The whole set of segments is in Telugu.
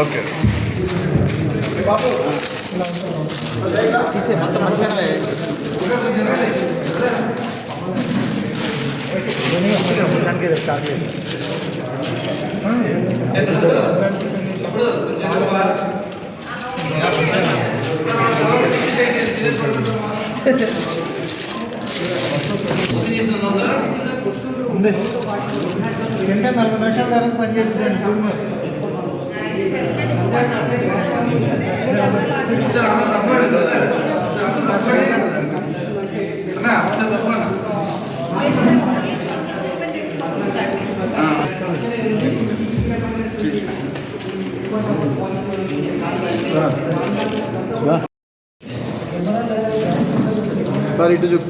ఓకే తీసే మొత్తం మంచిగానే స్టార్ట్ చేసి గంట 40 నిమిషాల దాకా పనిచేస్తుందండి సార్ ఇటు చూపు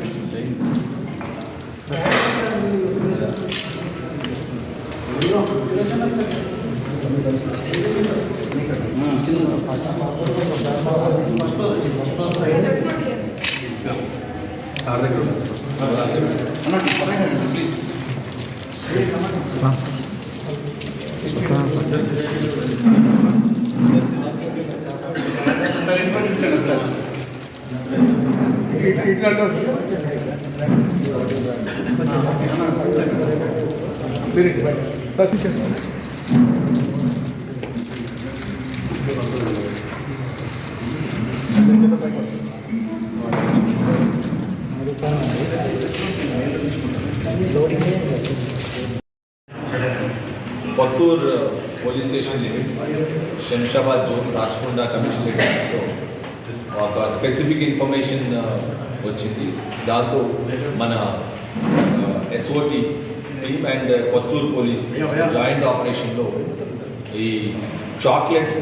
Kothur police station limits Shamshabad zone Rachakonda commissionerate ఆఫీస్లో ఒక స్పెసిఫిక్ ఇన్ఫర్మేషన్ వచ్చింది. దాంతో మన SOT team and Kothur police joint ఆపరేషన్లో ఈ చాక్లెట్స్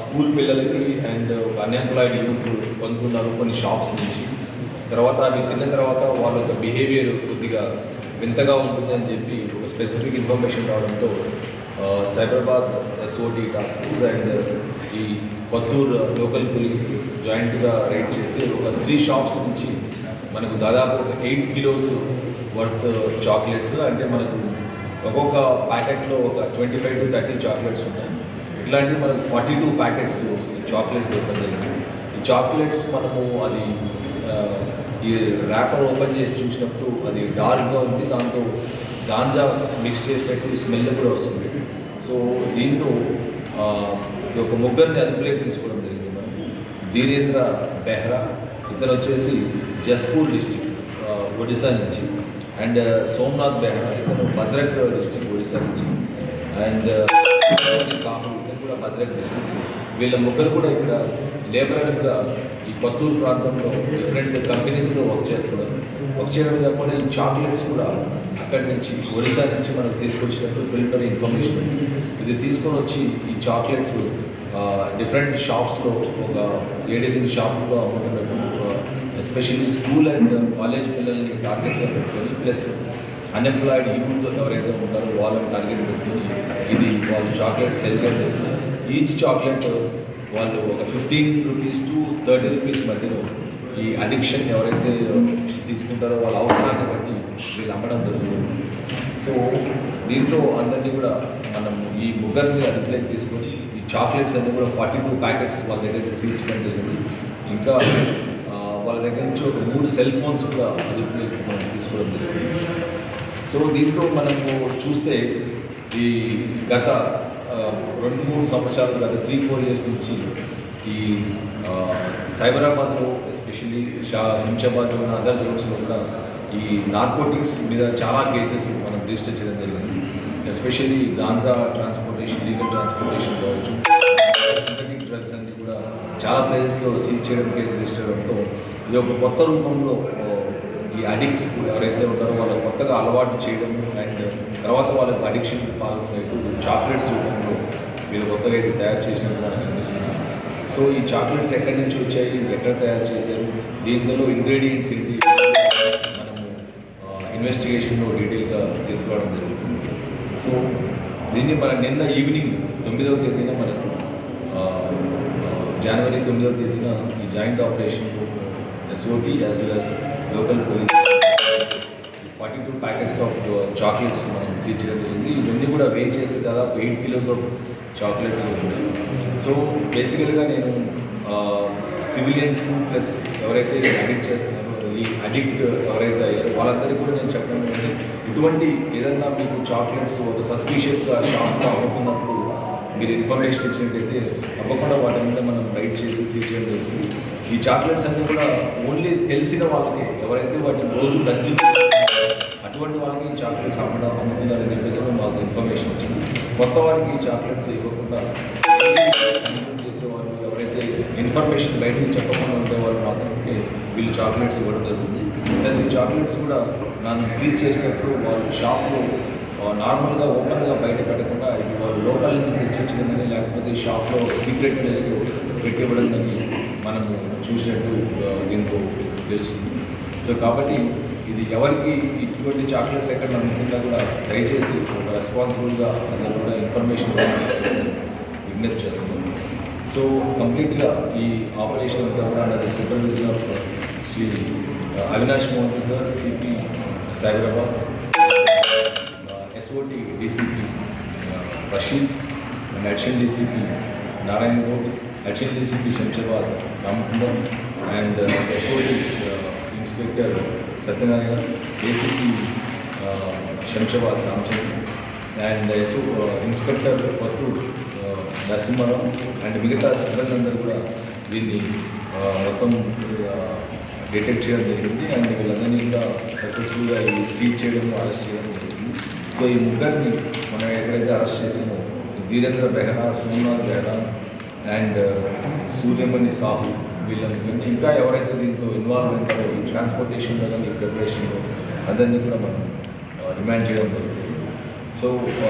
స్కూల్ పిల్లలకి అండ్ అన్ఎంప్లాయిడ్ యూత్ పొందుతున్నారు కొన్ని షాప్స్ నుంచి. తర్వాత అవి తిన్న తర్వాత వాళ్ళ యొక్క బిహేవియర్ కొద్దిగా వింతగా ఉంటుందని చెప్పి ఒక స్పెసిఫిక్ ఇన్ఫర్మేషన్ రావడంతో Cyberabad SOT task force and ఈ కొత్తూరు లోకల్ పోలీస్ జాయింట్గా రైడ్ చేసి ఒక 3 షాప్స్ నుంచి మనకు దాదాపు ఒక 8 కిలోస్ వర్త్ చాక్లెట్స్, అంటే మనకు ఒక్కొక్క ప్యాకెట్లో ఒక 25 to 30 చాక్లెట్స్ ఉన్నాయి. ఇట్లాంటివి మనకు 42 ప్యాకెట్స్ చాక్లెట్స్ దొరకడం జరిగింది. ఈ చాక్లెట్స్ మనము అది ఈ ర్యాపర్ ఓపెన్ చేసి చూసినప్పుడు అది డార్క్గా ఉంది, దాంతో గాంజా మిక్స్ చేసినట్టు స్మెల్ కూడా వస్తుంది. సో దీంతో ఒక ముగ్గురిని అదుపులోకి తీసుకోవడం జరిగింది. మనం ధీరేంద్ర బెహ్రా, ఇతను వచ్చేసి జస్పూర్ డిస్టిక్ ఒడిశా నుంచి, అండ్ సోమనాథ్ బెహ్రా, ఇతను భద్రక్ డిస్టిక్ ఒడిశా నుంచి, అండ్ సాహు, ఇతను కూడా భద్రక్ డిస్టిక్. వీళ్ళ ముగ్గురు కూడా ఇక్కడ లేబరర్స్గా ఈ కొత్తూరు ప్రాంతంలో డిఫరెంట్ కంపెనీస్లో వర్క్ చేస్తున్నారు. వర్క్ చేయడం కాకుండా ఈ చాక్లెట్స్ కూడా అక్కడి నుంచి ఒడిశా నుంచి మనకు తీసుకొచ్చినట్టు ప్రిలిమినరీ ఇన్ఫర్మేషన్. ఇది తీసుకొని వచ్చి ఈ చాక్లెట్స్ డిఫరెంట్ షాప్స్లో ఒక 7-8 షాపుల్లో అమ్ముతున్నట్టు, ఎస్పెషల్లీ స్కూల్ అండ్ కాలేజ్ పిల్లల్ని టార్గెట్గా పెట్టుకొని ప్లస్ అన్ఎంప్లాయిడ్ యూత్ ఎవరైతే ఉంటారో వాళ్ళని టార్గెట్ పెట్టుకొని ఇది వాళ్ళు చాక్లెట్స్ సెల్ చేయడం. ఈచ్ చాక్లెట్ వాళ్ళు ఒక 15 రూపీస్ to 30 రూపీస్ మధ్యలో ఈ అడిక్షన్ ఎవరైతే తీసుకుంటారో వాళ్ళ అవసరాన్ని బట్టి వీళ్ళు అమ్మడం జరుగుతుంది. సో దీంట్లో అందరినీ కూడా మనం ఈ ముగ్గురిని అదుపులోకి తీసుకొని ఈ చాక్లెట్స్ అన్నీ కూడా 42 ప్యాకెట్స్ వాళ్ళ దగ్గర సీజ్ చేయడం జరిగింది. ఇంకా వాళ్ళ దగ్గర నుంచి ఒక 3 సెల్ ఫోన్స్ కూడా అదుపులోకి మనం తీసుకోవడం జరిగింది. సో దీంట్లో మనము చూస్తే ఈ గత 2-3 సంవత్సరాలు, గత 3-4 ఇయర్స్ నుంచి ఈ సైబరాబాద్లో ఎస్పెషల్లీ శంషాబాద్ జోన్, అదర్ జోన్స్లో కూడా ఈ నార్కోటిక్స్ మీద చాలా కేసెస్ మనం రిజిస్టర్ చేయడం జరిగింది. Especially ganja transportation, legal transportation కావచ్చు, సింథటిక్ డ్రగ్స్ అన్ని కూడా చాలా ప్లేసెస్లో సీజ్ చేయడం కేసు రిజిస్టర్ అవడంతో ఇది ఒక కొత్త రూపంలో ఈ అడిక్ట్స్ ఎవరైతే ఉంటారో వాళ్ళు కొత్తగా అలవాటు చేయడం అండ్ తర్వాత వాళ్ళకు అడిక్షన్ పాల్గొనేట్టు చాక్లెట్స్ రూపంలో వీళ్ళు కొత్తగా అయితే తయారు చేసినట్టు మనకు అనిపిస్తుంది. సో ఈ చాక్లెట్స్ ఎక్కడి నుంచి వచ్చాయి, ఎక్కడ తయారు చేశారు, దీంట్లో ఇంగ్రీడియంట్స్ ఏంటి మనము ఇన్వెస్టిగేషన్లో డీటెయిల్గా తీసుకోవడం జరుగుతుంది. సో దీన్ని మన నిన్న ఈవినింగ్ 9వ తేదీన మనకు జనవరి 9వ తేదీన ఈ joint operation SOT as well as local police 42 packets packets of chocolates మనం సీజ్ చేయడం జరిగింది. ఇవన్నీ కూడా వెయిట్ చేసి దాదాపు 8 కిలోస్ ఆఫ్ చాక్లెట్స్ ఉన్నాయి. సో బేసికల్గా నేను సివిలియన్స్కు ప్లస్ ఎవరైతే అడిక్ట్ చేస్తున్నారో ఈ అడిక్ట్ ఎవరైతే అయ్యారో వాళ్ళందరికీ కూడా నేను చెప్పడం జరిగింది, ఇటువంటి ఏదన్నా మీకు చాక్లెట్స్ ఒక సస్పీషియస్గా షాప్లో అమ్ముతున్నప్పుడు మీరు ఇన్ఫర్మేషన్ ఇచ్చినట్టయితే తప్పకుండా వాటి మీద మనం రైట్ చేసి సీజ్ చేయడం జరుగుతుంది. ఈ చాక్లెట్స్ అన్నీ కూడా ఓన్లీ తెలిసిన వాళ్ళకి ఎవరైతే వాటిని రోజు కన్జ్యూమ్ అటువంటి వాళ్ళకి ఈ చాక్లెట్స్ అమ్ముతున్నారని చెప్పేసి మాకు ఇన్ఫర్మేషన్ వచ్చింది. కొత్త వారికి ఈ చాక్లెట్స్ ఇవ్వకుండా కన్జ్యూమ్ చేసేవాళ్ళు ఎవరైతే ఇన్ఫర్మేషన్ బయటకి చెప్పకుండా ఉండేవాళ్ళు మాత్రమే వీళ్ళు చాక్లెట్స్ ఇవ్వడం జరుగుతుంది. ప్లస్ ఈ చాక్లెట్స్ కూడా నన్ను సీజ్ చేసినప్పుడు వాళ్ళు షాప్లో నార్మల్గా ఓపెన్గా బయట పెట్టకుండా ఇది వాళ్ళు లోకల్ నుంచి తెచ్చిచ్చినదని లేకపోతే షాప్లో సీక్రెట్ ప్లేస్లో పెట్టివ్వడందని మనము చూసినట్టు దీంతో తెలుస్తుంది. సో కాబట్టి ఇది ఎవరికి ఇటువంటి చాక్లెట్స్ ఎక్కడ నమ్ముతుందా కూడా దయచేసి ఒక రెస్పాన్సిబుల్గా అందరూ కూడా ఇన్ఫర్మేషన్ విజ్ఞప్తి చేస్తున్నాం. సో కంప్లీట్గా ఈ ఆపరేషన్ అంతా కూడా under supervision of Shri Avinash Mohan sir, CP Cyberabad, SOT DCP Rasheed and additional DCP Narayana Goud, additional DCP Shamshabad Ramakundam and SOT inspector Satyanarayana, ACP Shamshabad Ramachandra and inspector Pattur Narasimha Rao and మిగతా సిబ్బంది కూడా దీన్ని మొత్తం డిటెక్ట్ చేయడం జరిగింది. అండ్ వీళ్ళందరినీ కూడా సక్సెస్ఫుల్గా సీజ్ చేయడం, అరెస్ట్ చేయడం జరిగింది. సో ఈ ముగ్గురిని మనం ఎక్కడైతే అరెస్ట్ చేసామో ధీరేంద్ర బెహ్రా, సోమనాథ్ బెహ్రా అండ్ సూర్యమణి సాహు వీళ్ళని ఇంకా ఎవరైతే దీంతో ఇన్వాల్వ్ ఉంటారో ఈ ట్రాన్స్పోర్టేషన్లో కానీ ఈ ప్రిపరేషన్లో అందరినీ కూడా మనం రిమాండ్ చేయడం జరుగుతుంది. సో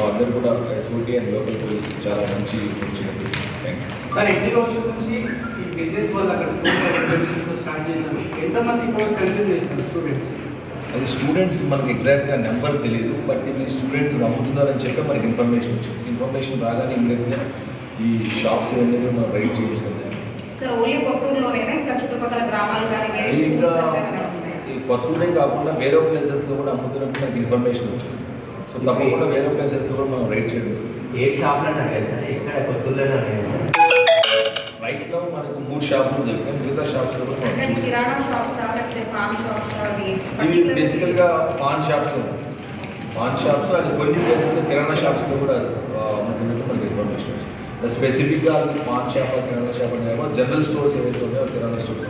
అందరూ కూడా SOT అండ్ లోకల్ పోలీస్ చాలా మంచి వచ్చినట్టు. Thank you sir. ఎన్ని రోజుల నుంచి ఈ బిజినెస్ వాళ్ళు అక్కడ స్టార్ట్ చేశారు? ఎంతమంది ఇప్పుడు కన్జ్యూమ్ చేశారు స్టూడెంట్స్? అది స్టూడెంట్స్ మనకి ఎగ్జాక్ట్గా నెంబర్ తెలియదు, బట్ ఇవి స్టూడెంట్స్ నమ్ముతున్నారని చెప్పి మనకి ఇన్ఫర్మేషన్ వచ్చింది. ఇన్ఫర్మేషన్ రాగానే ఇమీడియట్గా ఈ షాప్స్ అన్నీ కూడా మనం రైడ్ చేయించడం. సార్ ఓన్లీ కొత్తూరులోనేనా ఇంకా చుట్టుపక్కల గ్రామాలు కానీ వేరే ఇంకా schools ఏమైనా ఉన్నాయా? ఈ కొత్తూరే కాకుండా వేరే ప్లేసెస్లో కూడా అమ్ముతున్నట్టు మనకి ఇన్ఫర్మేషన్ వచ్చింది. సో తప్పకుండా వేరే ప్లేసెస్లో కూడా మనం రైడ్ చేయడం. ఏ షాప్లో అడిగారు సార్? ఎక్కడ కొత్తూరులోనే అడిగారు సార్? రైట్లో మనకు 3 షాపులు దొరికాయి. మిగతా షాప్స్లో కూడా అంటే మనం కిరాణా షాప్సా లేకపోతే పాన్ షాప్సా? ఇవి బేసికల్గా పాన్ షాప్స్ అది కొన్ని ప్లేసెస్లో కిరాణా షాప్స్లో కూడా అమ్ముతున్నట్టు మనకి ఇన్ఫర్మేషన్ వచ్చింది. స్పెసిఫిక్గా అది పాన్ షాప్, కిరాణా షాప్ అంటే జనరల్ స్టోర్స్ ఏవైతే ఉన్నాయో కిరాణా స్టోర్స్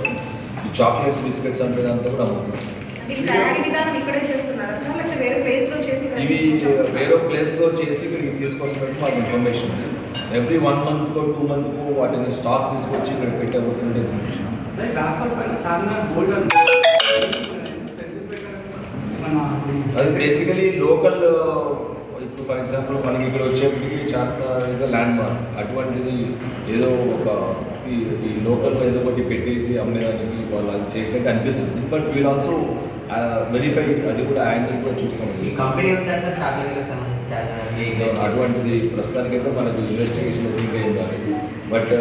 ఈ చాక్లెట్స్, బిస్కెట్స్ అంటే అంతా కూడా అమ్ముతుంది. ఇది తయారీ విధానం ఇక్కడే చేస్తున్నారా సార్ లేకపోతే వేరే ప్లేస్లో చేసి ఇక్కడ ఇవి తీసుకొచ్చారా? వేరే ప్లేస్లో చేసి ఇక్కడికి తీసుకొస్తున్నట్టు మాకు ఇన్ఫర్మేషన్ ఉంది. ఎవ్రీ 1 మంత్కో 2 మంత్కో వాటిని స్టాక్ తీసుకొచ్చి ఇక్కడ పెట్టబోతున్నట్టు ఇన్ఫర్మేషన్. సార్ రాపర్ పైన చాలా గోల్డ్ అది బేసికలీ లోకల్. ఇప్పుడు ఫర్ ఎగ్జాంపుల్ మనకి ఇక్కడ వచ్చేప్పటికి Charminar is a land mark. అటువంటిది ఏదో ఒక ఈ లోకల్లో ఏదో ఒకటి పెట్టేసి అమ్మేదానికి వాళ్ళు అది చేసినట్టు అనిపిస్తుంది. బట్ వీల్ ఆల్సో వెరిఫై, అది కూడా యాంగిల్ కూడా చూస్తాం. ఈ కంపెనీ ఉంటా సార్ చాక్లెట్కి సంబంధించి అటువంటిది ప్రస్తుతానికైతే మనకు ఇన్వెస్టిగేషన్ ఇంకా ఏం కాదు. బట్